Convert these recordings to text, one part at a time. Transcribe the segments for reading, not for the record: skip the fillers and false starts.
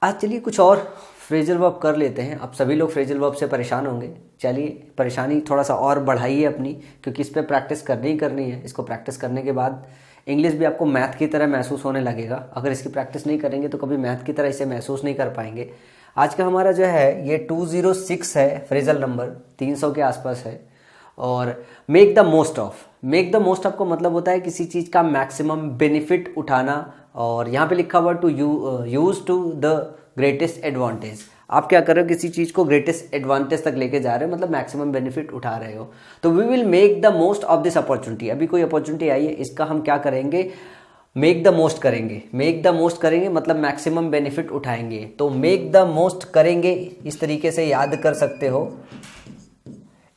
आज चलिए कुछ और फ्रेजल वर्ब कर लेते हैं। अब सभी लोग फ्रेजल वर्ब से परेशान होंगे, चलिए परेशानी थोड़ा सा और बढ़ाइए अपनी, क्योंकि इस पर प्रैक्टिस करनी ही करनी है। इसको प्रैक्टिस करने के बाद इंग्लिश भी आपको मैथ की तरह महसूस होने लगेगा। अगर इसकी प्रैक्टिस नहीं करेंगे तो कभी मैथ की तरह इसे महसूस नहीं कर पाएंगे। आज का हमारा जो है ये 206 है, फ्रेजल नंबर 300 के आसपास है। और make the most of, make the most of का मतलब होता है किसी चीज़ का मैक्सिमम बेनिफिट उठाना। और यहाँ पे लिखा हुआ to use to the greatest advantage. आप क्या कर रहे हो, किसी चीज़ को ग्रेटेस्ट एडवांटेज तक लेके जा रहे हो, मतलब मैक्सिमम बेनिफिट उठा रहे हो। तो we will make the most of this opportunity. अभी कोई अपॉर्चुनिटी आई है, इसका हम क्या करेंगे, मेक द मोस्ट करेंगे। मेक द मोस्ट करेंगे मतलब मैक्सिमम बेनिफिट उठाएंगे। तो मेक द मोस्ट करेंगे, इस तरीके से याद कर सकते हो।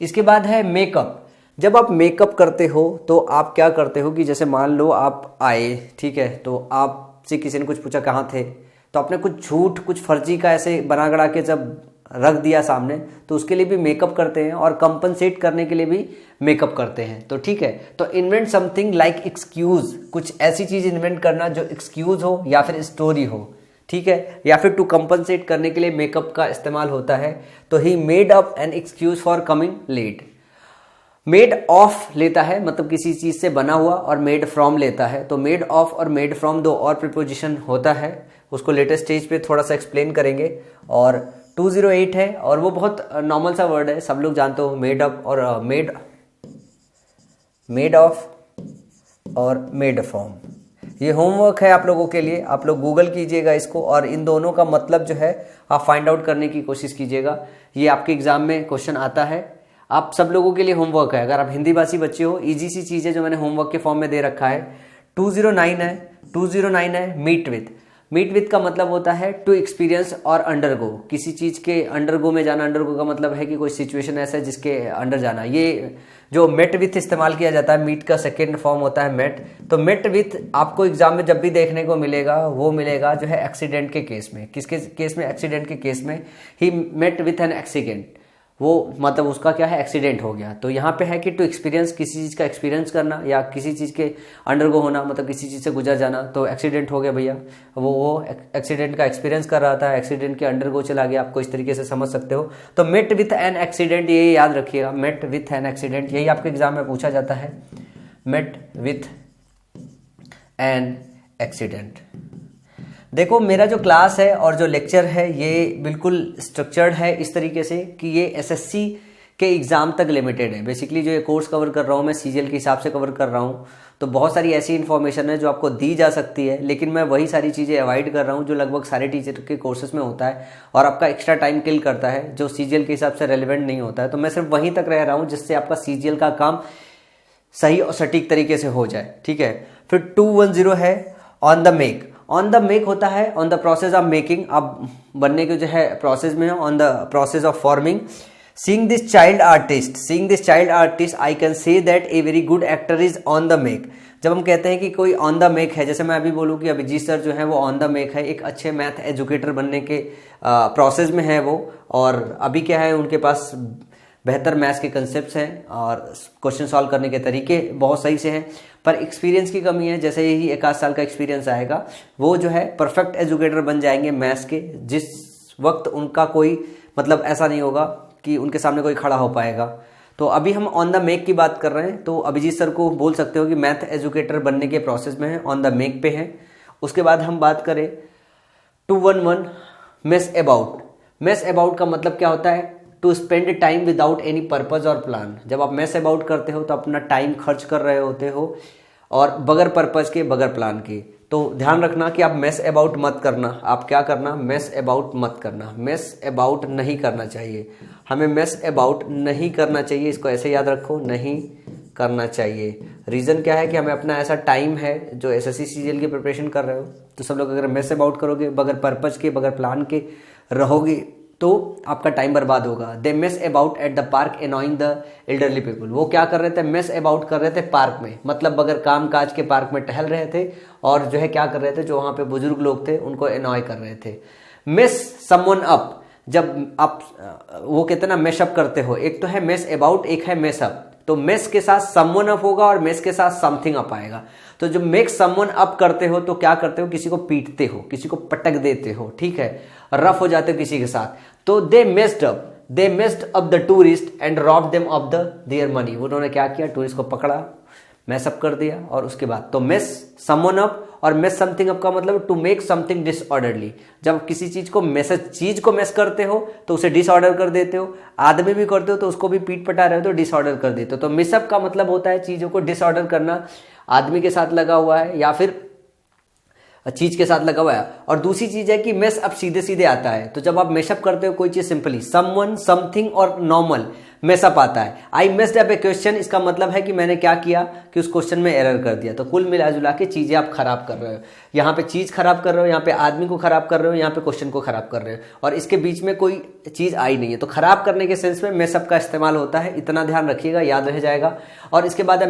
इसके बाद है मेकअप। जब आप मेकअप करते हो तो आप क्या करते हो कि जैसे मान लो आप आए, ठीक है, तो आपसे किसी ने कुछ पूछा कहाँ थे, तो आपने कुछ झूठ कुछ फर्जी का ऐसे बना गड़ा के जब रख दिया सामने, तो उसके लिए भी मेकअप करते हैं और कंपनसेट करने के लिए भी मेकअप करते हैं। तो ठीक है, तो इन्वेंट समथिंग लाइक एक्सक्यूज, कुछ ऐसी चीज़ इन्वेंट करना जो एक्सक्यूज हो या फिर स्टोरी हो, ठीक है, या फिर टू कंपनसेट करने के लिए मेकअप का इस्तेमाल होता है। तो he made up an excuse for coming late. Made of लेता है मतलब किसी चीज़ से बना हुआ, और मेड फ्रॉम लेता है। तो मेड ऑफ और मेड फ्रॉम दो और प्रीपोजिशन होता है, उसको लेटेस्ट स्टेज पे थोड़ा सा एक्सप्लेन करेंगे। और 208 है और वो बहुत नॉर्मल सा वर्ड है, सब लोग जानते हो, मेड अप और मेड ऑफ और मेड फ्रॉम। ये होमवर्क है आप लोगों के लिए, आप लोग गूगल कीजिएगा इसको और इन दोनों का मतलब जो है आप फाइंड आउट करने की कोशिश कीजिएगा। ये आपके एग्जाम में क्वेश्चन आता है, आप सब लोगों के लिए होमवर्क है। अगर आप हिंदी भाषी बच्चे हो, इजी सी चीज़ है जो मैंने होमवर्क के फॉर्म में दे रखा है। 209 है, 209 है मीट विथ। मीट विथ का मतलब होता है टू एक्सपीरियंस और अंडरगो, किसी चीज़ के अंडरगो में जाना। अंडरगो का मतलब है कि कोई सिचुएशन ऐसा है जिसके अंडर जाना। ये जो मेट विथ इस्तेमाल किया जाता है, मीट का सेकेंड फॉर्म होता है मेट। तो मेट विथ आपको एग्जाम में जब भी देखने को मिलेगा वो मिलेगा जो है एक्सीडेंट के केस में। किसके केस में, एक्सीडेंट के केस में। He met with an accident, वो मतलब उसका क्या है, एक्सीडेंट हो गया। तो यहाँ पे है कि टू एक्सपीरियंस, किसी चीज़ का एक्सपीरियंस करना या किसी चीज़ के अंडरगो होना, मतलब किसी चीज़ से गुजर जाना। तो एक्सीडेंट हो गया भैया, वो एक्सीडेंट का एक्सपीरियंस कर रहा था, एक्सीडेंट के अंडरगो चला गया, आपको इस तरीके से समझ सकते हो। तो मेट विथ एन एक्सीडेंट, ये याद रखिएगा, मेट विथ एन एक्सीडेंट, यही आपके एग्जाम में पूछा जाता है, मेट विथ एन एक्सीडेंट। देखो मेरा जो क्लास है और जो लेक्चर है ये बिल्कुल स्ट्रक्चर्ड है इस तरीके से कि ये एसएससी के एग्ज़ाम तक लिमिटेड है। बेसिकली जो ये कोर्स कवर कर रहा हूँ मैं सीजीएल के हिसाब से कवर कर रहा हूँ। तो बहुत सारी ऐसी इन्फॉर्मेशन है जो आपको दी जा सकती है, लेकिन मैं वही सारी चीज़ें अवॉइड कर रहा हूँ जो लगभग सारे टीचर के कोर्सेज में होता है और आपका एक्स्ट्रा टाइम किल करता है, जो सीजीएल के हिसाब से रेलिवेंट नहीं होता है। तो मैं सिर्फ वहीं तक रह रहा हूँ जिससे आपका सीजीएल का काम सही और सटीक तरीके से हो जाए, ठीक है। फिर 210 है on the make. On the make होता है on the process of making, आप बनने के जो है प्रोसेस में हो, on the process of forming. Seeing this child artist, seeing this child artist I can say that a very good actor is on the make. जब हम कहते हैं कि कोई ऑन द मेक है, जैसे मैं अभी बोलूँ कि अभिजीत सर जो है वो ऑन द मेक है, एक अच्छे मैथ एजुकेटर बनने के प्रोसेस में है वो, और अभी क्या है उनके पास बेहतर मैथ्स के कंसेप्ट्स हैं और क्वेश्चन सॉल्व करने के तरीके बहुत सही से हैं, पर एक्सपीरियंस की कमी है। जैसे ही 1 साल का एक्सपीरियंस आएगा वो जो है परफेक्ट एजुकेटर बन जाएंगे मैथ्स के, जिस वक्त उनका कोई मतलब ऐसा नहीं होगा कि उनके सामने कोई खड़ा हो पाएगा। तो अभी हम ऑन द मेक की बात कर रहे हैं, तो अभिजीत सर को बोल सकते हो कि मैथ एजुकेटर बनने के प्रोसेस में है, ऑन द मेक पे हैं। उसके बाद हम बात करें 211 मेस अबाउट। मेस अबाउट का मतलब क्या होता है, to spend time without any purpose और प्लान। जब आप मेस अबाउट करते हो तो अपना टाइम खर्च कर रहे होते हो और बगैर पर्पज के बगैर प्लान के। तो ध्यान रखना कि आप मेस अबाउट मत करना। आप क्या करना, मेस अबाउट मत करना, मेस अबाउट नहीं करना चाहिए, हमें मेस अबाउट नहीं करना चाहिए। इसको ऐसे याद रखो, नहीं करना चाहिए। रीज़न क्या है कि हमें अपना ऐसा टाइम है जो एसएससी सीजीएल की प्रिपरेशन कर रहे हो, तो सब लोग अगर मेस अबाउट करोगे, बगैर पर्पज के बगैर प्लान के रहोगे तो आपका टाइम बर्बाद होगा। They mess about at the park annoying the elderly people. वो क्या कर रहे थे, मेस अबाउट कर रहे थे पार्क में, मतलब बगैर काम काज के पार्क में टहल रहे थे और जो है क्या कर रहे थे, जो वहाँ पे बुजुर्ग लोग थे उनको एनॉय कर रहे थे। मेस समवन अप, जब आप वो कितना मेशअप करते हो, एक तो है मेस अबाउट, एक है मेस अप। तो मेस के साथ समवन अप होगा और मेस के साथ समथिंग अप आएगा। तो तो जो मेक समवन अप करते हो तो क्या करते हो, किसी को पीटते हो, किसी को पटक देते हो, ठीक है, रफ हो जाते हो किसी के साथ। तो they messed up the tourist and rob them of the their money. उन्होंने क्या किया, टूरिस्ट को पकड़ा, मैसअप कर दिया। और उसके बाद तो मेस समवन अप और मेस समथिंग अप का मतलब टू मेक समथिंग डिसऑर्डरली। जब किसी चीज को मेस करते हो तो उसे डिसऑर्डर कर देते हो, आदमी भी करते हो तो उसको भी पीट पटा रहे हो तो डिसऑर्डर कर देते हो। तो मिसअप का मतलब होता है चीजों को डिसऑर्डर करना, आदमी के साथ लगा हुआ है या फिर चीज के साथ लगा हुआ है। और दूसरी चीज है कि मेस अप सीधे सीधे आता है। तो जब आप मेसअप करते हो कोई चीज सिंपली समवन, समथिंग और नॉर्मल मेसअप आता है। आई मेस्ड अप ए क्वेश्चन, इसका मतलब है कि मैंने क्या किया कि उस क्वेश्चन में एरर कर दिया। तो कुल मिला जुला के चीजें आप खराब कर रहे हो, यहाँ पे चीज खराब कर रहे हो, यहाँ पे आदमी को खराब कर रहे हो, यहाँ पे क्वेश्चन को खराब कर रहे हो, और इसके बीच में कोई चीज आई नहीं है। तो खराब करने के सेंस में मेसअप का इस्तेमाल होता है, इतना ध्यान रखिएगा, याद रह जाएगा। और इसके बाद है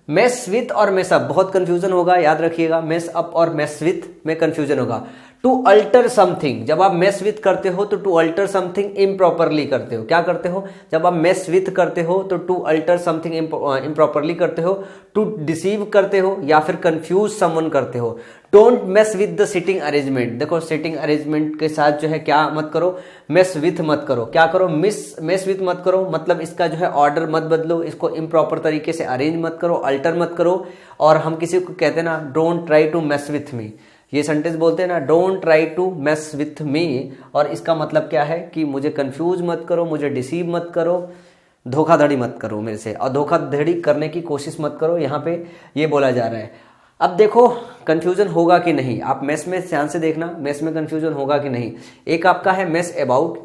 मेस विथ और मेसअप, बहुत कंफ्यूजन होगा, याद रखिएगा। मेस अप और मेस विथ में कंफ्यूजन होगा। टू अल्टर समथिंग, जब आप मेस विथ करते हो तो टू अल्टर समथिंग इम्प्रॉपरली करते हो। क्या करते हो, जब आप मेस विथ करते हो तो टू अल्टर समथिंग इम्प्रॉपरली करते हो, टू डिसीव करते हो या फिर कंफ्यूज समवन करते हो। Don't mess with the sitting arrangement, देखो सिटिंग अरेंजमेंट के साथ जो है क्या मत करो, मेस विथ मत करो। क्या करो, मेस विथ मत करो, मतलब इसका जो है ऑर्डर मत बदलो, इसको इम्प्रॉपर तरीके से अरेंज मत करो, अल्टर मत करो। और हम किसी को कहते हैं ना, don't try to mess with me, ये सेंटेंस बोलते हैं ना, don't try to mess with me, और इसका मतलब क्या है कि मुझे कंफ्यूज मत करो, मुझे डिसीव मत करो, धोखाधड़ी मत करो मेरे से, और धोखाधड़ी करने की कोशिश मत करो। यहाँ पे ये बोला जा रहा है। अब देखो कंफ्यूजन होगा कि नहीं, आप मेस में ध्यान से देखना, मेस में कंफ्यूजन होगा कि नहीं। एक आपका है मेस अबाउट।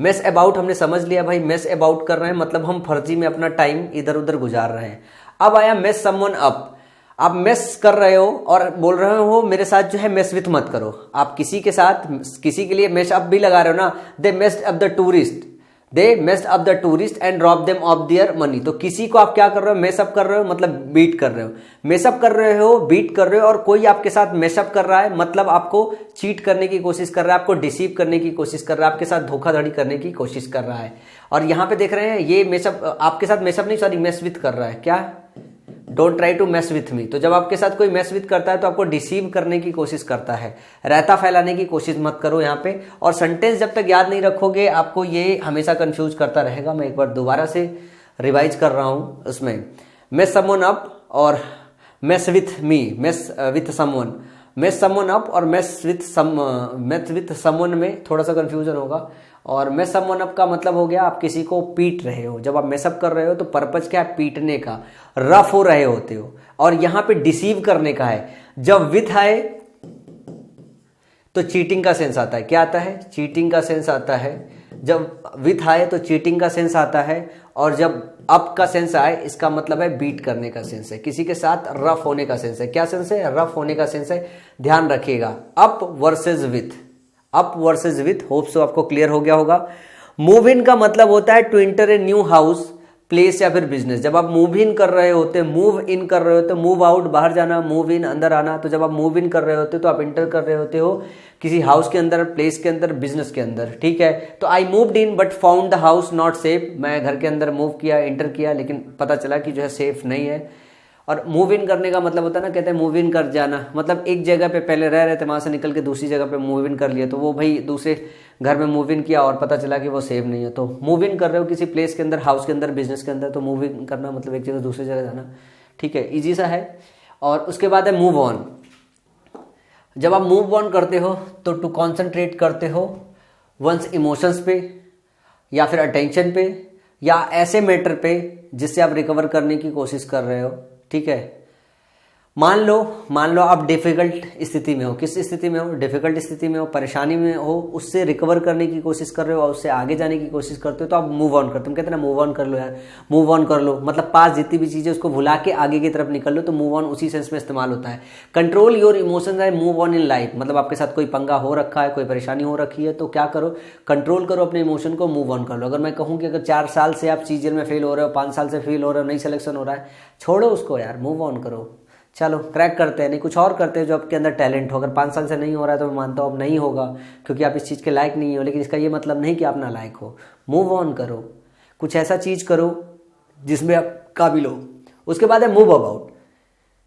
मेस अबाउट हमने समझ लिया भाई, मेस अबाउट कर रहे हैं मतलब हम फर्जी में अपना टाइम इधर उधर गुजार रहे हैं। अब आया मेस समवन अप, आप मेस कर रहे हो और बोल रहे हो मेरे साथ जो है मेस विथ मत करो। आप किसी के साथ किसी के लिए मेस अप भी लगा रहे हो ना, they messed up the tourist and rob them of their money. तो किसी को आप क्या कर रहे हो, मेसअप कर रहे हो, मतलब बीट कर रहे हो, मेसअप कर रहे हो, बीट कर रहे हो। और कोई आपके साथ मेसअप कर रहा है मतलब आपको चीट करने की कोशिश कर रहा है, आपको डिसीव करने की कोशिश कर रहा है, आपके साथ धोखाधड़ी करने की कोशिश कर रहा है। और यहाँ पे देख रहे हैं ये मेसअप आपके साथ मेसअप नहीं, सॉरी मेस विथ कर रहा है। क्या, don't try to mess with me. तो जब आपके साथ कोई मेस विथ करता है तो आपको डिसीव करने की कोशिश करता है, रायता फैलाने की कोशिश मत करो यहाँ पे। और सेंटेंस जब तक याद नहीं रखोगे आपको ये हमेशा कंफ्यूज करता रहेगा। मैं एक बार दोबारा से रिवाइज कर रहा हूँ उसमें, मेस समवन अप और mess with me, mess with someone, mess someone up और मेस विथ समवन में थोड़ा सा कंफ्यूजन होगा। और मेस समवन अप का मतलब हो गया आप किसी को पीट रहे हो। जब आप मेसअप कर रहे हो तो पर्पज क्या है, पीटने का, रफ हो रहे होते हो। और यहां पे डिसीव करने का है। जब विथ आए तो चीटिंग का सेंस आता है। क्या आता है, चीटिंग का सेंस आता है। जब विथ आए तो चीटिंग का सेंस आता है, और जब अप का सेंस आए इसका मतलब है बीट करने का सेंस है, किसी के साथ रफ होने का सेंस है। क्या सेंस है, रफ होने का सेंस है, ध्यान रखिएगा। Up versus with, up versus with, hope so आपको क्लियर हो गया होगा। मूव इन का मतलब होता है to enter a new house, place या फिर बिजनेस। जब आप मूव इन कर रहे होते, मूव इन कर रहे होते, मूव आउट बाहर जाना, मूव इन अंदर आना। तो जब आप मूव इन कर रहे होते तो आप इंटर कर रहे होते हो किसी हाउस के अंदर, प्लेस के अंदर, बिजनेस के अंदर, ठीक है। तो I moved in but found the house not safe, मैं घर के अंदर मूव किया, इंटर किया, लेकिन पता चला कि जो है सेफ नहीं है। और मूव इन करने का मतलब होता है ना, कहते हैं मूव इन कर जाना, मतलब एक जगह पे पहले रह रहे थे, वहां से निकल के दूसरी जगह पे मूव इन कर लिया, तो वो भाई दूसरे घर में मूव इन किया और पता चला कि वो सेफ नहीं है। तो मूव इन कर रहे हो किसी प्लेस के अंदर, हाउस के अंदर, बिजनेस के अंदर, तो मूव इन करना मतलब एक जगह दूसरी जगह जाना, ठीक है, इजी सा है। और उसके बाद है मूव ऑन। जब आप मूव ऑन करते हो तो टू कॉन्सेंट्रेट करते हो वंस इमोशंस पे या फिर अटेंशन पे या ऐसे मैटर पे जिससे आप रिकवर करने की कोशिश कर रहे हो, ठीक है। मान लो आप डिफिकल्ट स्थिति में हो, किस स्थिति में हो, डिफिकल्ट स्थिति में हो, परेशानी में हो, उससे रिकवर करने की कोशिश कर रहे हो और उससे आगे जाने की कोशिश करते हो, तो आप मूव ऑन करते हो। कहते हैं ना मूव ऑन कर लो यार, मूव ऑन कर लो, मतलब पास जितनी भी चीजें उसको भुला के आगे की तरफ निकल लो, तो मूव ऑन उसी सेंस में इस्तेमाल होता है। कंट्रोल योर इमोशंस है मूव ऑन इन लाइफ, मतलब आपके साथ कोई पंगा हो रखा है, कोई परेशानी हो रखी है, तो क्या करो, कंट्रोल करो अपने इमोशन को, मूव ऑन कर लो। अगर मैं कहूँ कि अगर 4 साल से आप सीजन में फेल हो रहे हो, 5 साल से फेल हो रहे हो, नहीं सिलेक्शन हो रहा है, छोड़ो उसको यार, मूव ऑन करो, चलो क्रैक करते हैं, नहीं कुछ और करते हैं जो आपके अंदर टैलेंट हो। अगर 5 साल से नहीं हो रहा है तो मैं मानता हूँ अब नहीं होगा क्योंकि आप इस चीज़ के लायक नहीं हो, लेकिन इसका ये मतलब नहीं कि आप ना लायक हो। मूव ऑन करो, कुछ ऐसा चीज़ करो जिसमें आप काबिल हो, उसके बाद है मूव अबाउट।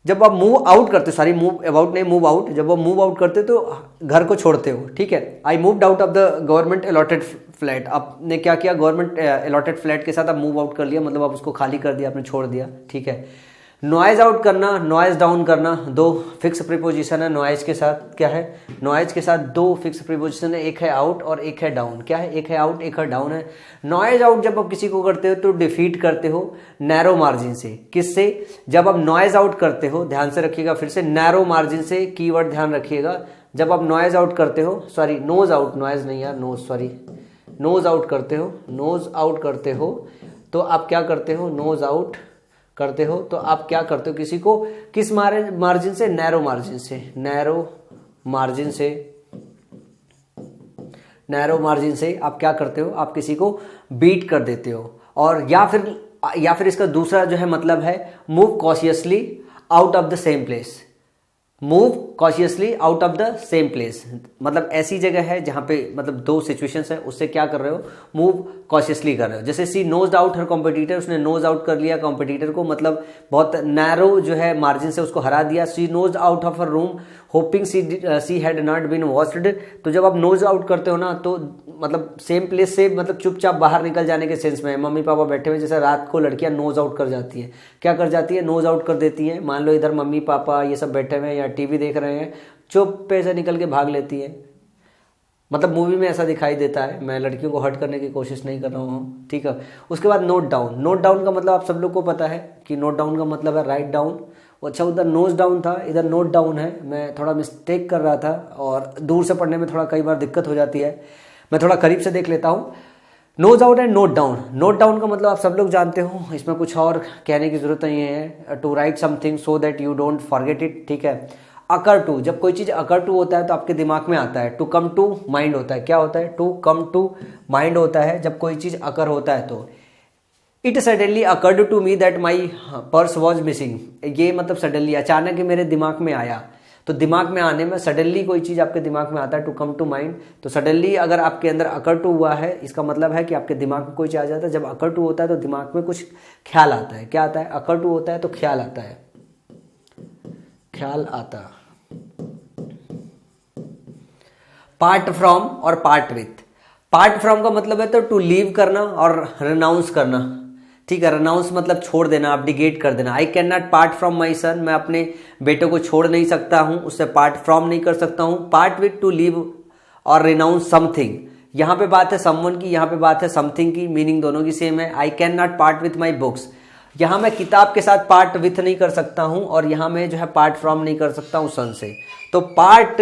जब आप मूव आउट करते, सॉरी मूव अबाउट नहीं, मूव आउट, जब आप मूव आउट करते तो घर को छोड़ते हो, ठीक है। I moved out of the government allotted flat, आपने क्या किया, गवर्नमेंट अलॉटेड फ्लैट के साथ आप मूव आउट कर लिया, मतलब आप उसको खाली कर दिया, आपने छोड़ दिया, ठीक है। नॉइज आउट करना, नॉइज डाउन करना, दो फिक्स प्रीपोजिशन है नॉइज के साथ, क्या है, नॉइज के साथ दो फिक्स प्रीपोजिशन है, एक है आउट और एक है डाउन, क्या है, एक है आउट एक है डाउन है। नॉइज आउट जब आप किसी को करते हो तो डिफीट करते हो नैरो मार्जिन से, किससे, जब आप नॉइज आउट करते हो, ध्यान से रखिएगा फिर से, नैरो मार्जिन से, कीवर्ड ध्यान रखिएगा। जब आप नॉइज आउट करते हो, सॉरी नोज आउट, नॉइज नहीं यार, नोज, सॉरी नोज आउट करते हो, नोज आउट करते हो तो आप क्या करते हो, नोज आउट करते हो तो आप क्या करते हो, किसी को किस मार्जिन से, नैरो मार्जिन से, नैरो मार्जिन से, नैरो मार्जिन से आप क्या करते हो, आप किसी को बीट कर देते हो। और या फिर इसका दूसरा जो है मतलब है move cautiously out of the same place, move cautiously out of the same place, मतलब ऐसी जगह है जहां पे मतलब दो सिचुएशंस है, उससे क्या कर रहे हो, मूव कॉशियसली कर रहे हो। जैसे सी नोज आउट हर कॉम्पिटिटर, उसने नोज आउट कर लिया कॉम्पिटिटर को, मतलब बहुत नैरो जो है मार्जिन से उसको हरा दिया। She nose out of her room hoping she had not been watched, तो जब आप नोज आउट करते हो ना तो मतलब सेम प्लेस से मतलब चुपचाप बाहर निकल जाने के सेंस में, मम्मी पापा बैठे हुए, जैसे रात को लड़कियां नोज आउट कर जाती है, क्या कर जाती है, नोज आउट कर देती है। मान लो इधर मम्मी पापा ये सब बैठे हुए हैं या टीवी देख रहे हैं, चुप पे से निकल के भाग लेती है, मतलब मूवी में ऐसा दिखाई देता है। मैं लड़कियों को हर्ट करने की कोशिश नहीं कर रहा हूँ, ठीक है। उसके बाद नोट डाउन, नोट डाउन का मतलब आप सब लोग को पता है कि नोट डाउन का मतलब है राइट डाउन। अच्छा उधर नोज डाउन था, इधर नोट डाउन है, मैं थोड़ा मिस्टेक कर रहा था और दूर से पढ़ने में थोड़ा कई बार दिक्कत हो जाती है, मैं थोड़ा करीब से देख लेता हूँ। Nose out and note down, note down का मतलब आप सब लोग जानते हो, इसमें कुछ और कहने की जरूरत नहीं है, to write something so that you don't forget it, ठीक है। अकर टू, जब कोई चीज अकर टू होता है तो आपके दिमाग में आता है, टू कम टू माइंड होता है, क्या होता है, टू कम टू माइंड होता है जब कोई चीज अकर होता है तो। It suddenly occurred to me that my purse was missing, ये मतलब सडनली अचानक ही मेरे दिमाग में आया, तो दिमाग में आने में सडनली कोई चीज आपके दिमाग में आता है, टू कम टू माइंड, तो सडनली अगर आपके अंदर अकर टू हुआ है इसका मतलब है कि आपके दिमाग में कोई चीज आ जाता है। जब अकर टू होता है तो दिमाग में कुछ ख्याल आता है, क्या आता है, अकर टू होता है तो ख्याल आता है, ख्याल आता। पार्ट फ्रॉम और पार्ट विथ, पार्ट फ्रॉम का मतलब है तो टू लीव करना और रिनाउंस करना, ठीक है। रिनाउंस मतलब छोड़ देना, अब्डिगेट कर देना। I can not part from my son, मैं अपने बेटे को छोड़ नहीं सकता हूं, उससे पार्ट फ्रॉम नहीं कर सकता हूं। पार्ट विथ, टू लीव और रिनाउंस समथिंग, यहां पे बात है समवन की, यहां पे बात है समथिंग की, मीनिंग दोनों की सेम है। आई can not part with my books, यहां मैं किताब के साथ पार्ट विथ नहीं कर सकता हूं और यहां मैं जो है पार्ट फ्रॉम नहीं कर सकता हूं सन से। तो पार्ट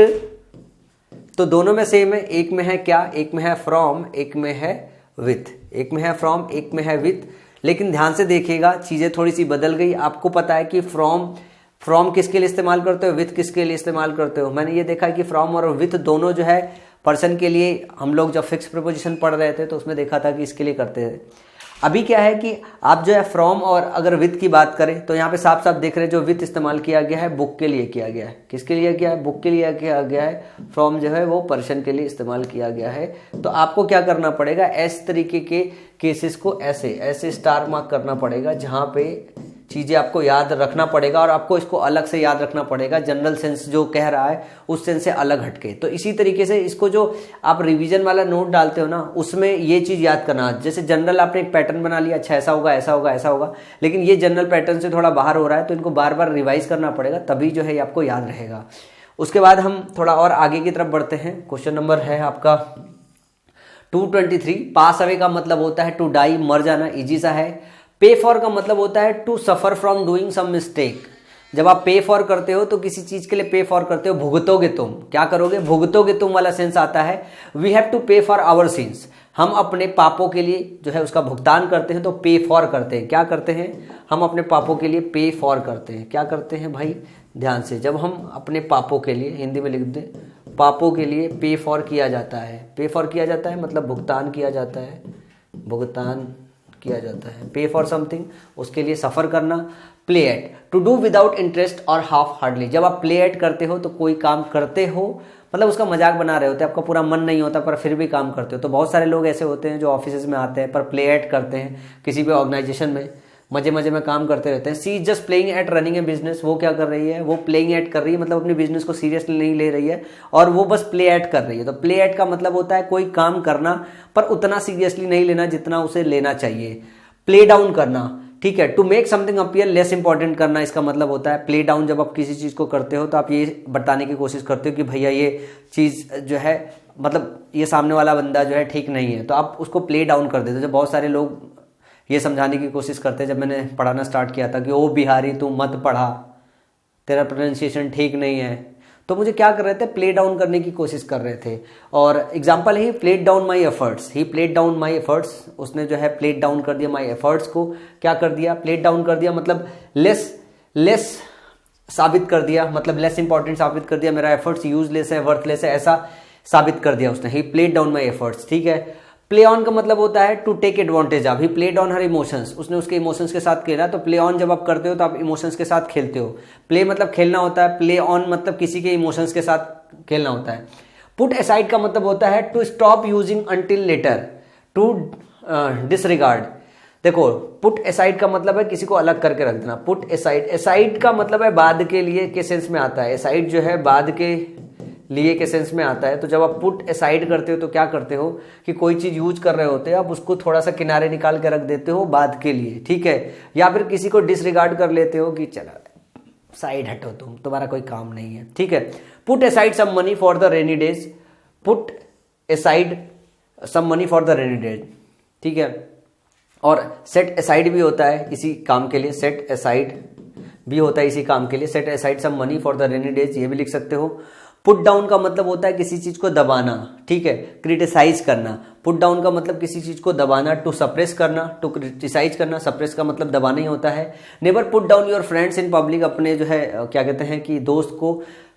तो दोनों में सेम है, एक में है क्या, एक में है फ्रॉम, एक में है विथ, एक में है फ्रॉम, एक में है विथ। लेकिन ध्यान से देखिएगा चीजें थोड़ी सी बदल गई। आपको पता है कि फ्रॉम किसके लिए इस्तेमाल करते हो, विथ किसके लिए इस्तेमाल करते हो। मैंने ये देखा है कि फ्रॉम और विथ दोनों जो है पर्सन के लिए, हम लोग जब फिक्स प्रीपोजिशन पढ़ रहे थे तो उसमें देखा था कि इसके लिए करते थे। अभी क्या है कि आप जो है फ्रॉम और अगर विथ की बात करें तो यहाँ पे साफ साफ देख रहे हैं जो विथ इस्तेमाल किया गया है बुक के लिए किया गया है। किसके लिए किया है, बुक के लिए किया गया है। फ्रॉम जो है वो पर्सन के लिए इस्तेमाल किया गया है। तो आपको क्या करना पड़ेगा, इस तरीके के केसेस को ऐसे स्टार मार्क करना पड़ेगा जहां पे चीजें आपको याद रखना पड़ेगा और आपको इसको अलग से याद रखना पड़ेगा, जनरल सेंस जो कह रहा है उस सेंस से अलग हटके। तो इसी तरीके से इसको जो आप रिवीजन वाला नोट डालते हो ना, उसमें ये चीज याद करना। जैसे जनरल आपने एक पैटर्न बना लिया, अच्छा ऐसा होगा ऐसा होगा ऐसा होगा, लेकिन ये जनरल पैटर्न से थोड़ा बाहर हो रहा है तो इनको बार बार रिवाइज करना पड़ेगा, तभी जो है ये आपको याद रहेगा। उसके बाद हम थोड़ा और आगे की तरफ बढ़ते हैं। क्वेश्चन नंबर है आपका 223। पास अवे का मतलब होता है टू डाई, मर जाना, इजी सा है। पे फॉर का मतलब होता है to suffer from doing some mistake. जब आप पे फॉर करते हो तो किसी चीज के लिए पे फॉर करते हो, भुगतोगे तुम, क्या करोगे, भुगतोगे तुम वाला सेंस आता है। वी हैव टू पे फॉर आवर सिंस, हम अपने पापों के लिए जो है उसका भुगतान करते हैं, तो पे फॉर करते हैं। क्या करते हैं, हम अपने पापों के लिए पे फॉर करते हैं। क्या करते हैं भाई, ध्यान से, जब हम अपने पापों के लिए, हिंदी में लिख दे, पापों के लिए पे फॉर किया जाता है। पे फॉर किया जाता है मतलब भुगतान किया जाता है, भुगतान किया जाता है। पे फॉर समथिंग, उसके लिए सफर करना। Play at, to do without interest और हाफ हार्डली। जब आप प्ले एट करते हो तो कोई काम करते हो मतलब उसका मजाक बना रहे होते हैं, आपका पूरा मन नहीं होता पर फिर भी काम करते हो। तो बहुत सारे लोग ऐसे होते हैं जो ऑफिस में आते हैं पर प्ले एट करते हैं किसी भी ऑर्गेनाइजेशन में, मजे मजे में काम करते रहते हैं। She is just playing at running a business, वो क्या कर रही है, वो प्लेइंग एट कर रही है, मतलब अपने बिजनेस को सीरियसली नहीं ले रही है और वो बस प्ले एट कर रही है। तो प्ले एट का मतलब होता है कोई काम करना पर उतना सीरियसली नहीं लेना जितना उसे लेना चाहिए। प्ले डाउन करना, ठीक है, to make something appear less important करना, इसका मतलब होता है प्ले डाउन। जब आप किसी चीज को करते हो तो आप ये बताने की कोशिश करते हो कि भैया ये चीज जो है, मतलब ये सामने वाला बंदा जो है ठीक नहीं है, तो आप उसको प्ले डाउन कर देते हो। जब बहुत सारे लोग ये समझाने की कोशिश करते हैं, जब मैंने पढ़ाना स्टार्ट किया था कि ओ बिहारी तू मत पढ़ा, तेरा प्रोनाउंसिएशन ठीक नहीं है, तो मुझे क्या कर रहे थे, प्ले डाउन करने की कोशिश कर रहे थे। और example he played down my efforts, he played down my efforts, उसने जो है प्लेड डाउन कर दिया माई एफर्ट्स को, क्या कर दिया, प्लेड डाउन कर दिया, मतलब लेस साबित कर दिया, मतलब लेस इंपॉर्टेंट साबित कर दिया, मेरा एफर्ट्स यूजलेस है, वर्थलेस है, ऐसा साबित कर दिया उसने। He played down my efforts, ठीक है। प्ले ऑन का मतलब होता है to take advantage of, he played on her emotions, उसने उसके इमोशंस के साथ खेला। तो प्ले ऑन जब आप करते हो तो आप इमोशंस के साथ खेलते हो। प्ले मतलब खेलना होता है, प्ले ऑन मतलब किसी के इमोशंस के साथ खेलना होता है। पुट असाइड का मतलब होता है to stop using until later, to disregard. देखो, पुट असाइड का मतलब है किसी को अलग करके रख देना। पुट असाइड, असाइड का मतलब है बाद के लिए के सेंस में आता है। असाइड जो है बाद के लिए के सेंस में आता है। तो जब आप पुट असाइड करते हो तो क्या करते हो कि कोई चीज यूज कर रहे होते हैं, आप उसको थोड़ा सा किनारे निकाल के रख देते हो बाद के लिए, ठीक है। या फिर किसी को डिसरिगार्ड कर लेते हो कि चला साइड हटो, तुम्हारा कोई काम नहीं है, ठीक है। Put aside some money for the rainy days, put aside some money for the rainy days, ठीक है। और सेट असाइड भी होता है इसी काम के लिए, सेट असाइड भी होता है इसी काम के लिए, set aside some money for the rainy days, ये भी लिख सकते हो। पुट डाउन का मतलब होता है किसी चीज को दबाना, ठीक है, क्रिटिसाइज करना। पुट डाउन का मतलब किसी चीज को दबाना, टू सप्रेस करना, टू क्रिटिसाइज करना, सप्रेस का मतलब दबाना ही होता है। Never put down your friends in public, अपने जो है क्या कहते हैं कि दोस्त को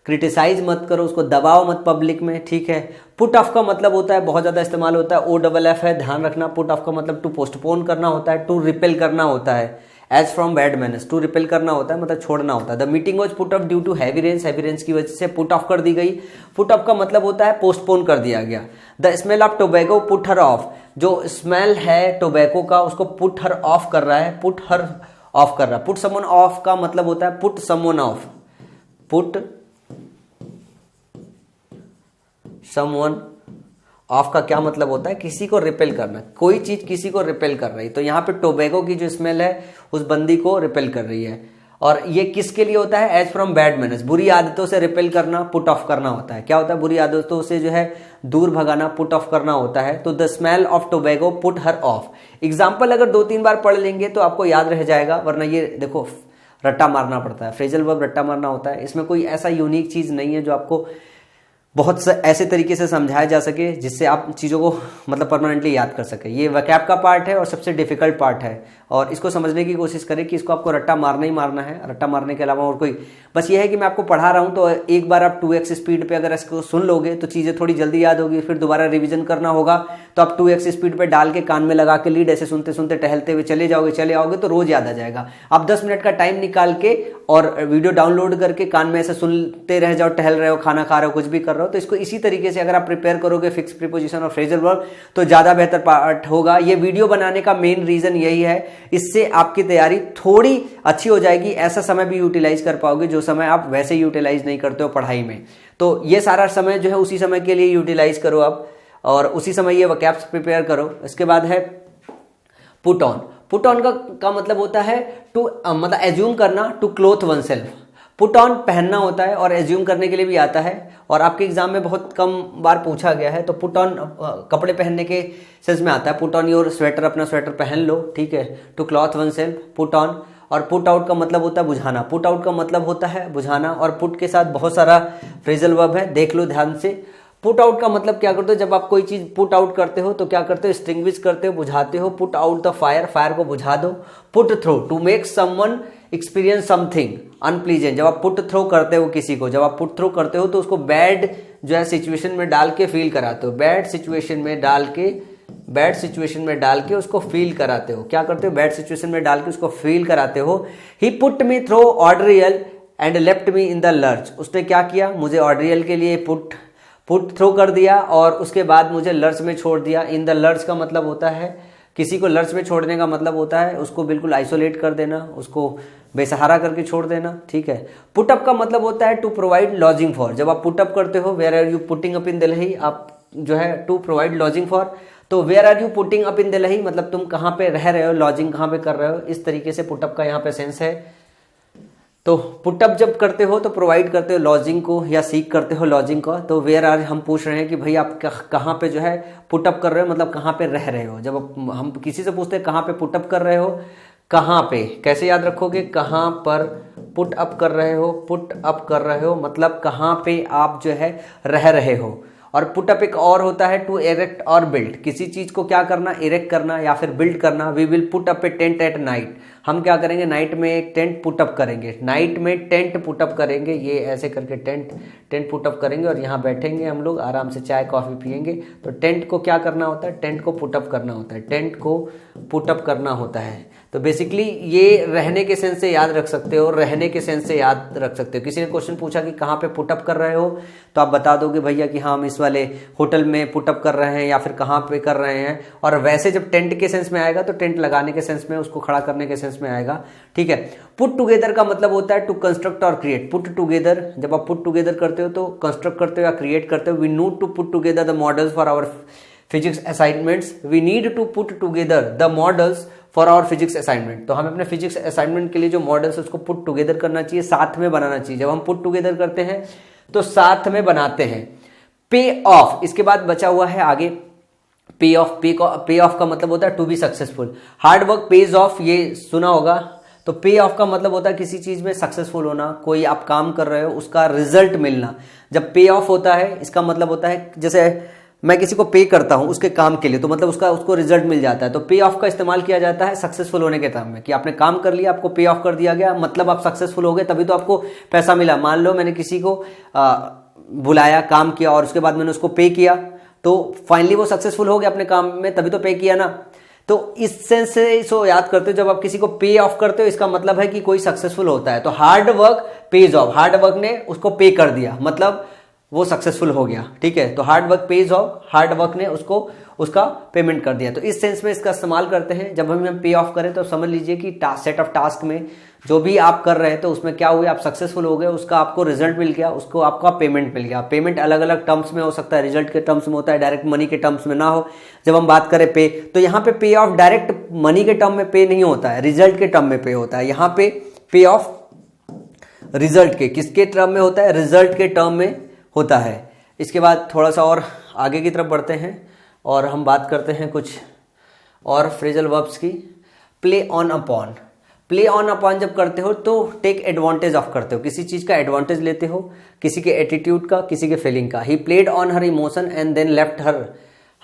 क्रिटिसाइज मत करो, उसको दबाओ मत पब्लिक में, ठीक है। पुट ऑफ का मतलब होता है, बहुत ज्यादा इस्तेमाल होता है, OFF है, ध्यान रखना। पुट ऑफ का मतलब टू पोस्टपोन करना होता है, टू रिपेल करना होता है। As from bad manners, to repel करना होता है, मतलब छोड़ना होता है। The meeting was put off due to heavy rains, heavy rains की वजह से पुट ऑफ कर दी गई। पुट ऑफ का मतलब होता है पोस्टपोन कर दिया गया। The smell of tobacco put her of, जो स्मेल है टोबैको का उसको पुट हर ऑफ कर रहा है, पुट हर ऑफ कर रहा है। पुट समवन ऑफ का मतलब होता है put someone of, put someone of का क्या मतलब होता है, किसी को रिपेल करना, कोई चीज किसी को रिपेल कर रही है। तो यहाँ पे टोबैको की जो स्मेल है उस बंदी को रिपेल कर रही है। और ये किसके लिए होता है, एज फ्रॉम बैड मैनर्स, बुरी आदतों से रिपेल करना, पुट ऑफ करना होता है। क्या होता है, बुरी आदतों से जो है दूर भगाना, पुट ऑफ करना होता है। तो the smell of tobacco put her of. Example अगर 2-3 बार पढ़ लेंगे तो आपको याद रह जाएगा, वरना ये देखो रट्टा मारना पड़ता है, फ्रेजल वर्ब रट्टा मारना होता है। इसमें कोई ऐसा यूनिक चीज नहीं है जो आपको बहुत ऐसे तरीके से समझाया जा सके जिससे आप चीज़ों को मतलब परमानेंटली याद कर सके। ये वैकैब का पार्ट है और सबसे डिफिकल्ट पार्ट है, और इसको समझने की कोशिश करें कि इसको आपको रट्टा मारना ही मारना है, रट्टा मारने के अलावा और कोई, बस ये है कि मैं आपको पढ़ा रहा हूँ तो एक बार आप 2x स्पीड पे अगर इसको सुन लोगे तो चीज़ें थोड़ी जल्दी याद होगी। फिर दोबारा रिविजन करना होगा तो आप 2x स्पीड पे डाल के कान में लगा के लीड ऐसे सुनते सुनते टहलते हुए चले आओगे तो रोज याद आ जाएगा। आप 10 मिनट का टाइम निकाल के और वीडियो डाउनलोड करके कान में ऐसे सुनते रह जाओ, टहल रहे हो, खाना खा रहे हो, कुछ भी कर रहे हो, तो इसको इसी तरीके से अगर आप प्रिपेयर करोगे फिक्स प्रीपोजिशन और फ्रेजल वर्ब तो ज्यादा बेहतर पार्ट होगा। ये वीडियो बनाने का मेन रीजन यही है, इससे आपकी तैयारी थोड़ी अच्छी हो जाएगी, ऐसा समय भी यूटिलाइज कर पाओगे जो समय आप वैसे यूटिलाइज नहीं करते हो पढ़ाई में। तो ये सारा समय जो है उसी समय के लिए यूटिलाइज करो आप, और उसी समय ये वोकैब्स प्रिपेयर करो। इसके बाद है पुट ऑन। पुट ऑन का मतलब होता है टू मतलब एज्यूम करना, to clothe oneself. Put on पहनना होता है और एज्यूम करने के लिए भी आता है, और आपके एग्जाम में बहुत कम बार पूछा गया है। तो पुट ऑन कपड़े पहनने के सेंस में आता है। पुट ऑन योर स्वेटर, अपना स्वेटर पहन लो, ठीक है। To clothe oneself, put on. और पुट आउट का मतलब होता है बुझाना, पुट आउट का मतलब होता है बुझाना, और पुट के साथ बहुत सारा फ्रेजल वर्ब है, देख लो ध्यान से। पुट आउट का मतलब क्या करते हो, जब आप कोई चीज पुट आउट करते हो तो क्या करते हो, एक्सटिंग्विश करते हो, बुझाते हो। Put out the fire, fire को बुझा दो। Put through, to make someone experience something unpleasant. जब आप पुट थ्रो करते हो किसी को, जब आप पुट थ्रो करते हो तो उसको बैड जो है सिचुएशन में डाल के फील कराते हो, बैड सिचुएशन में डाल के उसको फील कराते हो। क्या करते हो, बैड सिचुएशन में डाल के उसको फील कराते हो। He put me through ordeal and left me in the lurch. उसने क्या किया, मुझे ऑर्डरियल के लिए पुट थ्रो कर दिया और उसके बाद मुझे लर्च में छोड़ दिया। इन द लर्च का मतलब होता है किसी को लर्च में छोड़ने का मतलब होता है उसको बिल्कुल आइसोलेट कर देना, उसको बेसहारा करके छोड़ देना, ठीक है। पुटअप का मतलब होता है टू प्रोवाइड लॉजिंग फॉर। जब आप पुटअप करते हो, where are you putting up in Delhi, आप जो है टू प्रोवाइड लॉजिंग फॉर, तो where are you putting up in Delhi मतलब तुम कहाँ पे रह रहे हो, लॉजिंग कहाँ पे कर रहे हो, इस तरीके से पुटअप का यहाँ पे सेंस है। तो पुटअप जब करते हो तो प्रोवाइड करते हो लॉजिंग को या सीक करते हो लॉजिंग का। तो वेयर आर हम पूछ रहे हैं कि भाई आप कहाँ पे जो है पुटअप कर रहे हो, मतलब कहाँ पे रह रहे हो। जब हम किसी से पूछते हैं कहाँ पे पुटअप कर रहे हो, कहाँ पे कैसे याद रखोगे, कहाँ पर पुट अप कर रहे हो, पुट अप कर रहे हो मतलब कहाँ पे आप जो है रह रहे हो। और पुटअप एक और होता है टू इरेक्ट और बिल्ड, किसी चीज को क्या करना, इरेक्ट करना या फिर बिल्ड करना। We will put up a tent at night, हम क्या करेंगे नाइट में एक टेंट पुटअप करेंगे, नाइट में टेंट पुटअप करेंगे, ये ऐसे करके टेंट पुटअप करेंगे और यहाँ बैठेंगे हम लोग आराम से चाय कॉफी पियेंगे। तो टेंट को क्या करना होता है, टेंट को पुटअप करना होता है, टेंट को पुटअप करना होता है। तो बेसिकली ये रहने के सेंस से याद रख सकते हो, रहने के सेंस से याद रख सकते हो। किसी ने क्वेश्चन पूछा कि कहाँ पे पुटअप कर रहे हो, तो आप बता दोगे भैया कि हाँ हम इस वाले होटल में पुटअप कर रहे हैं या फिर कहाँ पे कर रहे हैं। और वैसे जब टेंट के सेंस में आएगा तो टेंट लगाने के सेंस में, उसको खड़ा करने के सेंस में आएगा, ठीक है। पुट टुगेदर का मतलब होता है टू कंस्ट्रक्ट और क्रिएट। पुट टुगेदर, जब आप पुट टुगेदर करते हो तो कंस्ट्रक्ट करते हो या क्रिएट करते हो। We need to put together the models for our physics assignments, we need to put together the models for our physics assignment. तो हमें अपने फिजिक्स असाइनमेंट के लिए जो मॉडल्स उसको पुट टुगेदर करना चाहिए, साथ में बनाना चाहिए। जब हम पुट टुगेदर करते हैं तो साथ में बनाते हैं। पे ऑफ, इसके बाद बचा हुआ है आगे पे ऑफ। पे ऑफ का मतलब होता है to be successful. Hard work pays off, ये सुना होगा। तो पे ऑफ का मतलब होता है किसी चीज में सक्सेसफुल होना, कोई आप काम कर रहे हो उसका रिजल्ट मिलना। जब पे ऑफ होता है इसका मतलब होता है जैसे मैं किसी को पे करता हूं उसके काम के लिए, तो मतलब उसको रिजल्ट मिल जाता है। तो पे ऑफ का इस्तेमाल किया जाता है सक्सेसफुल होने के टर्म में, कि आपने काम कर लिया, आपको पे ऑफ कर दिया गया, मतलब आप सक्सेसफुल हो गए, तभी तो आपको पैसा मिला। मान लो मैंने किसी को बुलाया, काम किया और उसके बाद मैंने उसको पे किया, तो फाइनली वो सक्सेसफुल हो गया अपने काम में, तभी तो पे किया ना। तो इस सेंस से इसको याद करते हो, जब आप किसी को पे ऑफ करते हो इसका मतलब है कि कोई सक्सेसफुल होता है। तो hard work pays of, hard work ने उसको पे कर दिया मतलब वो सक्सेसफुल हो गया, ठीक है। तो hard work pays of, hard work ने उसको उसका पेमेंट कर दिया। तो इस सेंस में इसका इस्तेमाल करते हैं। जब हम पे ऑफ करें तो समझ लीजिए कि सेट ऑफ टास्क में जो भी आप कर रहे हैं तो उसमें क्या हुआ, आप सक्सेसफुल हो गए, उसका आपको रिजल्ट मिल गया, उसको आपका पेमेंट मिल गया। पेमेंट अलग अलग टर्म्स में हो सकता है, रिजल्ट के टर्म्स में होता है, डायरेक्ट मनी के टर्म्स में ना हो। जब हम बात करें पे, तो यहाँ पे पे ऑफ डायरेक्ट मनी के टर्म में पे नहीं होता है, रिजल्ट के टर्म में पे होता है। यहाँ पे पे ऑफ रिजल्ट के, किसके टर्म में होता है, रिजल्ट के टर्म में होता है। इसके बाद थोड़ा सा और आगे की तरफ बढ़ते हैं और हम बात करते हैं कुछ और फ्रेजल वर्ब्स की। Play on upon, play on upon जब करते हो तो टेक एडवांटेज ऑफ करते हो, किसी चीज का एडवांटेज लेते हो, किसी के एटीट्यूड का, किसी के फीलिंग का। He played on her emotion and then left her,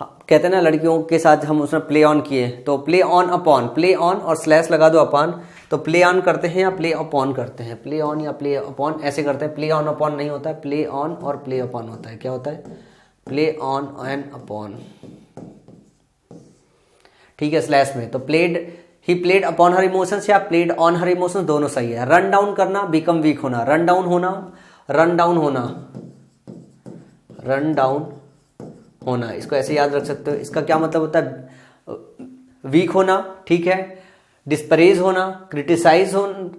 कहते हैं ना लड़कियों के साथ हम उसने प्ले ऑन किए। तो play on upon, play on और स्लैश लगा दो अपॉन, तो प्ले ऑन करते हैं या प्ले अपॉन करते हैं, प्ले ऑन या प्ले अपॉन ऐसे करते हैं। प्ले ऑन अपॉन नहीं होता है, प्ले ऑन और प्ले अपॉन होता है। क्या होता है, प्ले ऑन एंड अपॉन, ठीक है, स्लैश में। तो played, he played upon her emotions या प्लेड ऑन हर इमोशंस, दोनों सही है। रन डाउन करना, बिकम वीक होना, रन डाउन होना, रन डाउन होना, रन डाउन होना, इसको ऐसे याद रख सकते हो। इसका क्या मतलब होता है, वीक होना, ठीक है। डिस्परेज होना, क्रिटिसाइज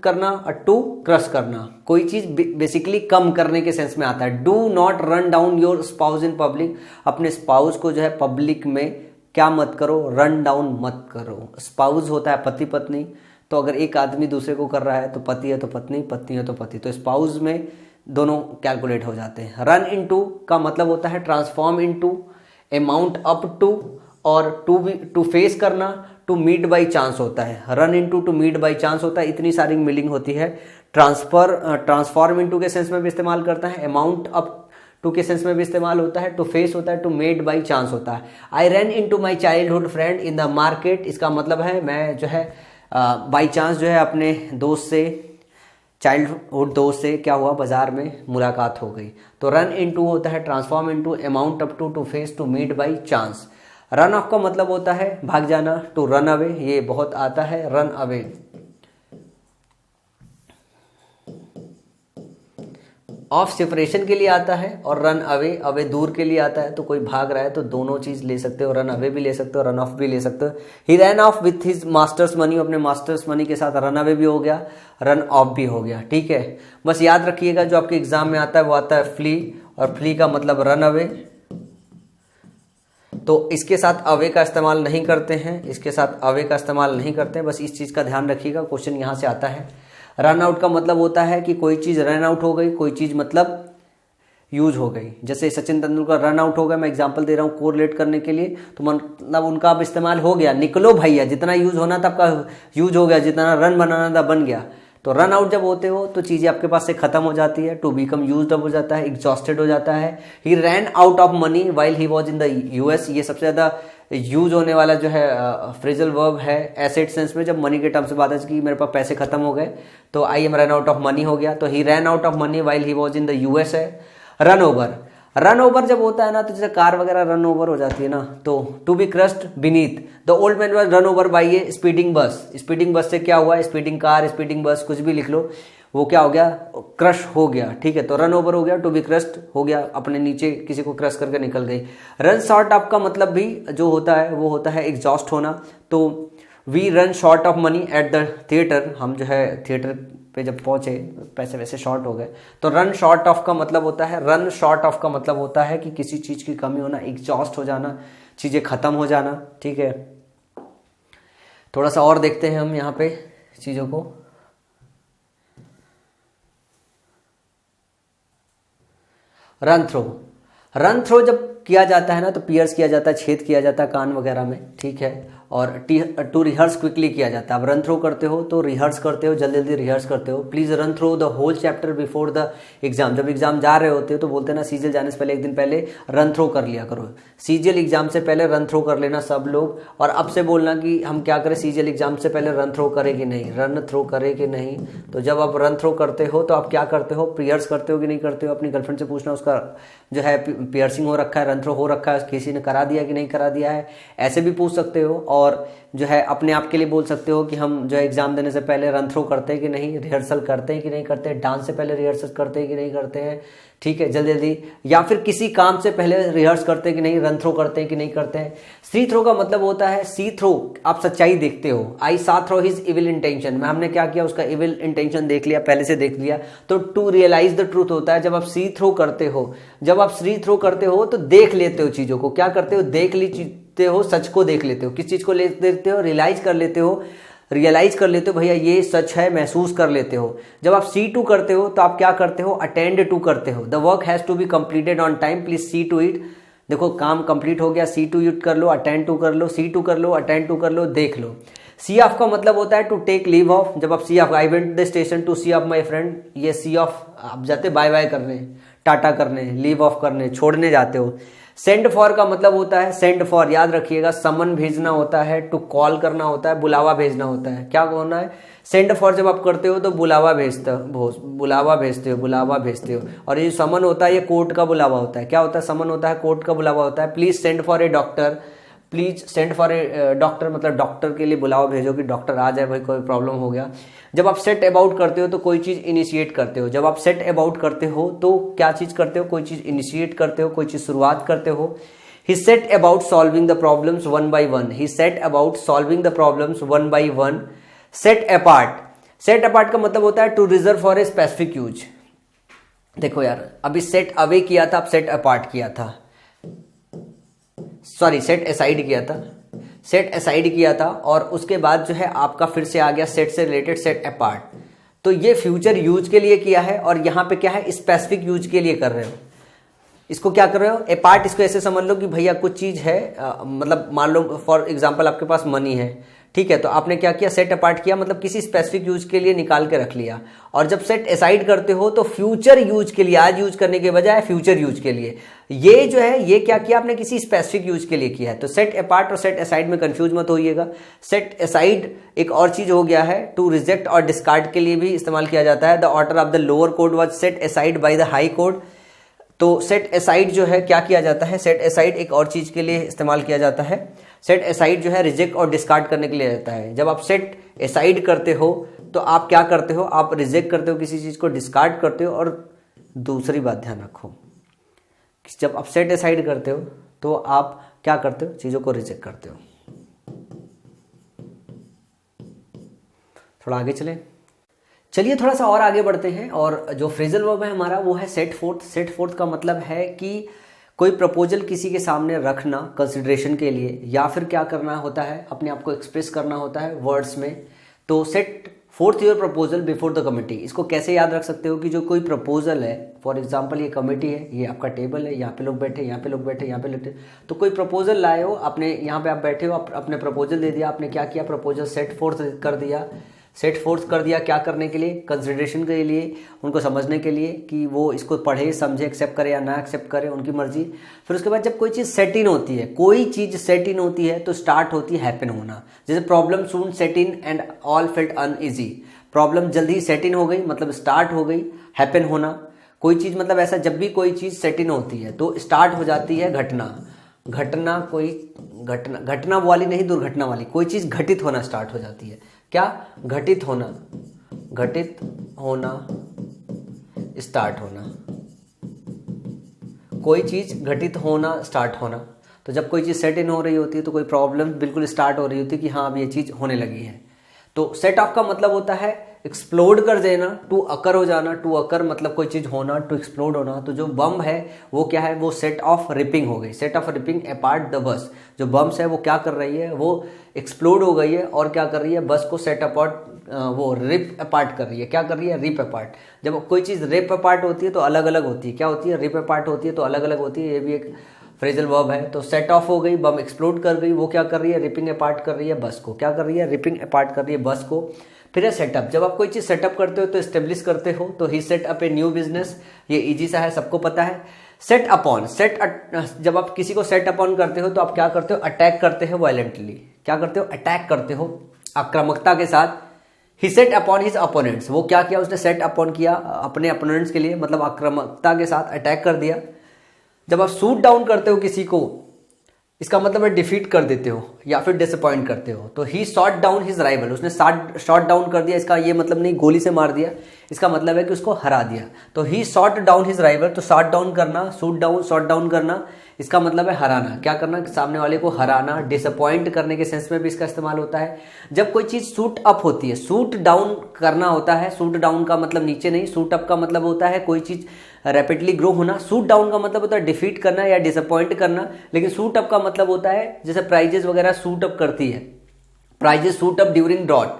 करना और टू क्रश करना, कोई चीज बेसिकली कम करने के सेंस में आता है। Do not run down your spouse in public, अपने स्पाउस को जो है पब्लिक में क्या मत करो, रन डाउन मत करो। स्पाउस होता है पति पत्नी, तो अगर एक आदमी दूसरे को कर रहा है तो पति है तो पत्नी, पत्नी है तो पति, तो स्पाउस में दोनों कैलकुलेट हो जाते हैं। रन इनटू का मतलब होता है transform into, amount up to, और टू फेस करना, टू मीट बाई चांस होता है। Run into to meet by chance होता है, इतनी सारी मीनिंग होती है। ट्रांसफॉर्म इनटू के सेंस में भी इस्तेमाल करता है, अमाउंट अप टू के सेंस में भी इस्तेमाल होता है, टू फेस होता है, टू मेड बाई चांस होता है। I run into my childhood friend in the market, इसका मतलब है मैं जो है बाई चांस जो है अपने दोस्त से, चाइल्डहुड दोस्त से क्या हुआ, बाजार में मुलाकात हो गई। तो रन इनटू होता है transform into, amount up to face, to meet by chance. Run off का मतलब होता है भाग जाना, टू रन अवे, ये बहुत आता है, रन अवे। ऑफ सेपरेशन के लिए आता है और रन अवे, अवे दूर के लिए आता है। तो कोई भाग रहा है तो दोनों चीज ले सकते हो, रन अवे भी ले सकते हो, रन ऑफ भी ले सकते हो। He ran off with his master's money, अपने मास्टर्स मनी के साथ रन अवे भी हो गया, रन ऑफ भी हो गया। ठीक है, बस याद रखिएगा जो आपके एग्जाम में आता है वो आता है फ्ली, और फ्ली का मतलब रन अवे। तो इसके साथ अवे का इस्तेमाल नहीं करते हैं, इसके साथ अवे का इस्तेमाल नहीं करते हैं, बस इस चीज का ध्यान रखिएगा, क्वेश्चन यहां से आता है। रन आउट का मतलब होता है कि कोई चीज रन आउट हो गई, कोई चीज मतलब यूज हो गई। जैसे सचिन तेंदुलकर रन आउट हो गया, मैं एग्जांपल दे रहा हूँ कोरिलेट करने के लिए, तो मतलब उनका अब इस्तेमाल हो गया, निकलो भैया, जितना यूज होना था आपका यूज हो गया, जितना रन बनाना था बन गया। तो रन आउट जब होते हो तो चीजें आपके पास से खत्म हो जाती है, टू बिकम यूज्ड अप हो जाता है, एग्जॉस्टेड हो जाता है। He ran out of money while he was in the US, ये सबसे ज्यादा यूज होने वाला जो है फ्रेजल वर्ब है एसेट सेंस में, जब मनी के टर्म से बात है कि मेरे पास पैसे खत्म हो गए, तो I am run out of money हो गया। तो he ran out of money while he was in the US है। रन ओवर, रन ओवर जब होता है ना, तो जैसे कार वगैरह रन ओवर हो जाती है ना, तो to be crushed beneath, the old man was run over by a speeding bus. Speeding bus से क्या हुआ, स्पीडिंग कार, स्पीडिंग बस, कुछ भी लिख लो, वो क्या हो गया, क्रश हो गया। ठीक है, तो रन ओवर हो गया, टू बी क्रस्ड हो गया, अपने नीचे किसी को क्रश करके निकल गई। रन शॉर्ट ऑफ का मतलब भी जो होता है वो होता है एग्जॉस्ट होना। तो we run short of money at the theatre, हम जो है थिएटर पे जब पहुंचे पैसे वैसे शॉर्ट हो गए। तो रन शॉर्ट ऑफ का मतलब होता है, रन शॉर्ट ऑफ का मतलब होता है कि किसी चीज की कमी होना, एग्जॉस्ट हो जाना, चीजें खत्म हो जाना। ठीक है, थोड़ा सा और देखते हैं हम यहाँ पे चीजों को। रन थ्रो, रन थ्रो जब किया जाता है ना, तो पियर्स किया जाता है, छेद किया जाता है कान वगैरह में। ठीक है, और टू रिहर्स क्विकली किया जाता है। अब रन थ्रो करते हो तो रिहर्स करते हो, जल्दी जल्दी रिहर्स करते हो। Please run through the whole chapter before the exam, जब एग्जाम जा रहे होते हो तो बोलते हैं ना सीजीएल जाने से पहले एक दिन पहले रन थ्रो कर लिया करो। सीजीएल एग्जाम से पहले रन थ्रो कर लेना सब लोग। और अब से बोलना कि हम क्या करें, सीजीएल एग्जाम से पहले रन थ्रो करें कि नहीं, रन थ्रो करें कि नहीं। तो जब आप रन थ्रो करते हो तो आप क्या करते हो, पियर्स करते हो कि नहीं करते हो। अपनी गर्लफ्रेंड से पूछना उसका जो है पियर्सिंग हो रखा है, रन थ्रो हो रखा है, किसी ने करा दिया कि नहीं करा दिया है, ऐसे भी पूछ सकते हो। और जो है अपने आप के लिए बोल सकते हो कि हम जो है एग्जाम देने से पहले रन थ्रो करते हैं कि नहीं, रिहर्सल करते हैं कि नहीं करते हैं, डांस से पहले रिहर्सल करते हैं कि नहीं करते हैं। ठीक है, जल्दी जल्दी, या फिर किसी काम से पहले रिहर्स करते हैं कि नहीं, रन थ्रो करते हैं कि नहीं करते हैं। सी थ्रो का मतलब होता है, सी थ्रो आप सच्चाई देखते हो। आई सा थ्रो हिज इविल इंटेंशन, मैं हमने क्या किया, उसका इविल इंटेंशन देख लिया, पहले से देख लिया। तो टू रियलाइज द ट्रूथ होता है जब आप सी थ्रो करते हो। जब आप सी थ्रो करते हो तो देख लेते हो चीजों को, क्या करते हो, देख लेते हो, सच को देख लेते हो। किस चीज को लेते हो, रियलाइज कर लेते हो, रियलाइज कर लेते हो भैया ये सच है, महसूस कर लेते हो। जब आप C2 करते हो तो आप क्या करते हो, अटेंड टू करते हो। The work has to be completed on time, please see to it. देखो काम कंप्लीट हो गया, C2 इट कर लो, अटेंड टू कर लो, C2 कर लो, अटेंड टू कर लो, देख लो। सी ऑफ का मतलब होता है टू टेक लीव ऑफ। जब आप see off, I went the station to see off my friend, ये सी ऑफ आप जाते बाय बाय करने, टाटा करने, लीव ऑफ करने, छोड़ने जाते हो। सेंड फॉर का मतलब होता है, सेंड फॉर याद रखिएगा, समन भेजना होता है, टू कॉल करना होता है, बुलावा भेजना होता है। क्या होना है, सेंड फॉर जब आप करते हो तो बुलावा भेजते हो, बुलावा भेजते हो, बुलावा भेजते हो। और ये समन होता है, ये कोर्ट का बुलावा होता है। क्या होता है, समन होता है, कोर्ट का बुलावा होता है। Please send for a doctor, please send for a doctor मतलब डॉक्टर के लिए बुलावा भेजो कि डॉक्टर आ जाए, भाई कोई प्रॉब्लम हो गया। जब आप सेट अबाउट करते हो तो कोई चीज इनिशिएट करते हो। जब आप सेट अबाउट करते हो तो क्या चीज करते हो, कोई चीज इनिशिएट करते हो, कोई चीज शुरुआत करते हो। He set about solving the problems one by one, he set about solving the problems one by one. Set apart, set apart का मतलब होता है to reserve for a specific use. देखो यार, अभी सेट अवे किया था, अब सेट अपार्ट किया था, सॉरी सेट असाइड किया था, सेट असाइड किया था, और उसके बाद जो है आपका फिर से आ गया सेट से रिलेटेड सेट अपार्ट। तो ये फ्यूचर यूज के लिए किया है, और यहां पे क्या है, स्पेसिफिक यूज के लिए कर रहे हो। इसको क्या कर रहे हो, अपार्ट, इसको ऐसे समझ लो कि भैया कुछ चीज है, मतलब मान लो फॉर एग्जांपल आपके पास मनी है, ठीक है, तो आपने क्या किया, सेट अपार्ट किया, मतलब किसी स्पेसिफिक यूज के लिए निकाल के रख लिया। और जब सेट असाइड करते हो तो फ्यूचर यूज के लिए, आज यूज करने के बजाय फ्यूचर यूज के लिए। ये जो है ये क्या किया आपने, किसी स्पेसिफिक यूज के लिए किया है। तो सेट अपार्ट और सेट असाइड में कंफ्यूज मत होइएगा। सेट असाइड एक और चीज हो गया है, टू रिजेक्ट और डिस्कार्ड के लिए भी इस्तेमाल किया जाता है। The order of the lower court was set aside by the high court. तो सेट असाइड जो है क्या किया जाता है, सेट असाइड एक और चीज के लिए इस्तेमाल किया जाता है। सेट असाइड जो है रिजेक्ट और डिस्कार्ड करने के लिए रहता है। जब आप सेट असाइड करते हो तो आप क्या करते हो, आप रिजेक्ट करते हो किसी चीज को, डिस्कार्ड करते हो, और दूसरी बात ध्यान रखो कि जब आप सेट असाइड करते हो तो आप क्या करते हो, चीज़ों को रिजेक्ट करते हो। थोड़ा आगे चलिए थोड़ा सा और आगे बढ़ते हैं। और जो फ्रेजल वर्ब है हमारा वो है सेट फोर्थ। सेट फोर्थ का मतलब है कि कोई प्रपोजल किसी के सामने रखना कंसिडरेशन के लिए, या फिर क्या करना होता है, अपने आप को एक्सप्रेस करना होता है वर्ड्स में। तो set fourth your proposal before the committee. इसको कैसे याद रख सकते हो कि जो कोई प्रपोजल है, फॉर एग्जांपल ये कमेटी है, ये आपका टेबल है, यहाँ पे लोग बैठे, यहाँ पे लोग बैठे, यहाँ पे बैठे, तो कोई प्रपोजल लाए हो अपने, यहाँ पे आप बैठे हो, अपने प्रपोजल दे दिया, आपने क्या किया, प्रपोजल सेट फोर्थ कर दिया। सेट फोर्थ कर दिया क्या करने के लिए, कंसिडरेशन के लिए, उनको समझने के लिए कि वो इसको पढ़े समझे, एक्सेप्ट करे या ना एक्सेप्ट करे, उनकी मर्जी। फिर उसके बाद जब कोई चीज़ सेट इन होती है, कोई चीज़ सेट इन होती है तो स्टार्ट होती है हैपन होना। जैसे problem soon set in and all felt uneasy. Problem जल्दी सेट इन हो गई मतलब स्टार्ट हो गई, हैपन होना। कोई चीज़ मतलब ऐसा, जब भी कोई चीज़ सेट इन होती है तो स्टार्ट हो जाती है घटना। घटना कोई घटना, घटना वाली नहीं, दुर्घटना वाली, कोई चीज़ घटित होना स्टार्ट हो जाती है। क्या, घटित होना, घटित होना, स्टार्ट होना। कोई चीज़ घटित होना, स्टार्ट होना। तो जब कोई चीज़ सेट इन हो रही होती है तो कोई प्रॉब्लम बिल्कुल स्टार्ट हो रही होती है कि हाँ अब ये चीज़ होने लगी है। तो सेट ऑफ का मतलब होता है एक्सप्लोड कर देना, टू अकर हो जाना। टू अकर मतलब कोई चीज़ होना, टू एक्सप्लोड होना। तो जो बम है वो क्या है, वो सेट ऑफ रिपिंग हो गई। Set of ripping apart the bus. जो बम्स है वो क्या कर रही है, वो एक्सप्लोड हो गई है और क्या कर रही है, बस को सेट अपार्ट, वो रिप अपार्ट कर रही है। क्या कर रही है, रिप अपार्ट। जब कोई चीज़ रिप अपार्ट होती है तो अलग अलग होती है। क्या होती है, रिप अपार्ट होती है तो अलग अलग होती है। ये भी एक फ्रेजल वर्ब है। तो सेट ऑफ हो गई, बम एक्सप्लोड कर गई, वो क्या कर रही है, रिपिंग अपार्ट कर रही है बस को। क्या कर रही है, रिपिंग अपार्ट कर रही है बस को। फिर है सेटअप। जब आप कोई चीज़ सेटअप करते हो तो एस्टेब्लिश करते हो। तो he set up a new business, ये इजी सा है, सबको पता है। सेट अपॉन, जब आप किसी को सेट अपॉन करते हो तो आप क्या करते हो, अटैक करते हो वायलेंटली। क्या करते हो, अटैक करते हो आक्रामकता के साथ। ही सेट अपॉन हिज अपोनेंट्स, वो क्या किया, उसने सेट अपॉन किया अपने अपोनेंट्स के लिए, मतलब आक्रामकता के साथ अटैक कर दिया। जब आप शूट डाउन करते हो किसी को, इसका मतलब है डिफीट कर देते हो या फिर डिसअपॉइंट करते हो। तो ही शॉट डाउन हिज राइवल, उसने शॉट डाउन कर दिया। इसका ये मतलब नहीं गोली से मार दिया, इसका मतलब है कि उसको हरा दिया। तो ही शॉट डाउन हिज राइवल, तो शॉट डाउन करना, शूट डाउन, शॉट डाउन करना, इसका मतलब है हराना। क्या करना, सामने वाले को हराना। डिसअपॉइंट करने के सेंस में भी इसका इस्तेमाल होता है। जब कोई चीज शूट अप होती है, शूट डाउन करना होता है। शूट डाउन का मतलब नीचे नहीं, शूट अप का मतलब होता है कोई चीज रैपिडली ग्रो होना। शूट डाउन का मतलब होता है डिफीट करना या डिसअपॉइंट करना। लेकिन शूट अप का मतलब होता है जैसे प्राइजेस वगैरह शूट अप करती है, prices shoot up during drought,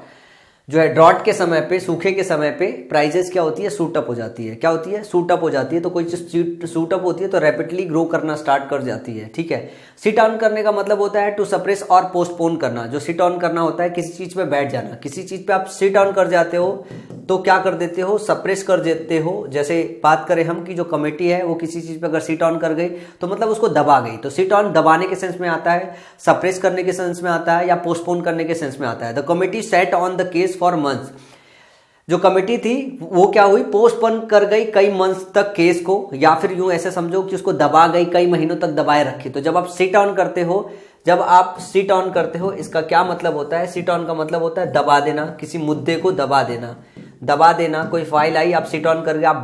जो है ड्रॉट के समय पे, सूखे के समय पे प्राइजेस क्या होती है, शूट अप हो जाती है। क्या होती है, शूट अप हो जाती है। तो कोई चीज शूट अप होती है तो रैपिडली ग्रो करना स्टार्ट कर जाती है। ठीक है। सिट ऑन करने का मतलब होता है टू सप्रेस और पोस्टपोन करना। जो सिट ऑन करना होता है किसी चीज पे बैठ जाना। किसी चीज पे आप सिट ऑन कर जाते हो तो क्या कर देते हो, सप्रेस कर देते हो। जैसे बात करें हम कि जो कमेटी है वो किसी चीज पे अगर सिट ऑन कर गई तो मतलब उसको दबा गई। तो सिट ऑन दबाने के सेंस में आता है, सप्रेस करने के सेंस में आता है, या पोस्टपोन करने के सेंस में आता है। The committee set on the case for months. जो कमेटी थी वो क्या हुई, पोस्टपोन कर गई कई मंथ्स तक केस को, या फिर यूं ऐसे समझो कि उसको दबा गई, कई महीनों तक दबाए रखी। तो जब आप सिट ऑन करते हो, जब आप सिट ऑन करते हो, इसका क्या मतलब होता है, सिट ऑन का मतलब होता है दबा देना, किसी मुद्दे को दबा देना। दबा देना, कोई फाइल आई, आप सिट ऑन कर गए, आप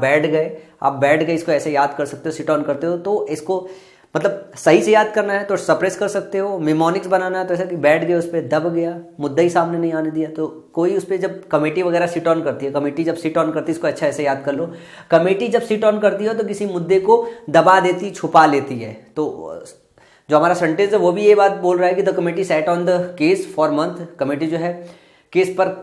बैठ गए, इसको ऐसे याद कर सकते हो। सिट ऑन करते हो तो इसको मतलब सही से याद करना है तो सप्रेस कर सकते हो। मिमोनिक्स बनाना है तो ऐसा कि बैठ गए, उस पर दब गया, मुद्दा ही सामने नहीं आने दिया। तो कोई उस पर जब कमेटी वगैरह सिट ऑन करती है, कमेटी जब सिट ऑन करती है, इसको अच्छा ऐसे याद कर लो, कमेटी जब सिट ऑन करती है तो किसी मुद्दे को दबा देती, छुपा लेती है। तो जो हमारा सेंटेंस है वो भी ये बात बोल रहा है कि the committee set on the case for month. Committee जो है केस पर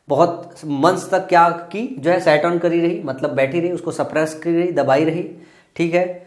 बहुत मंथ्स तक क्या की, जो है सेट ऑन करी रही, मतलब बैठी रही, उसको सप्रेस करी रही, दबाई रही। ठीक है।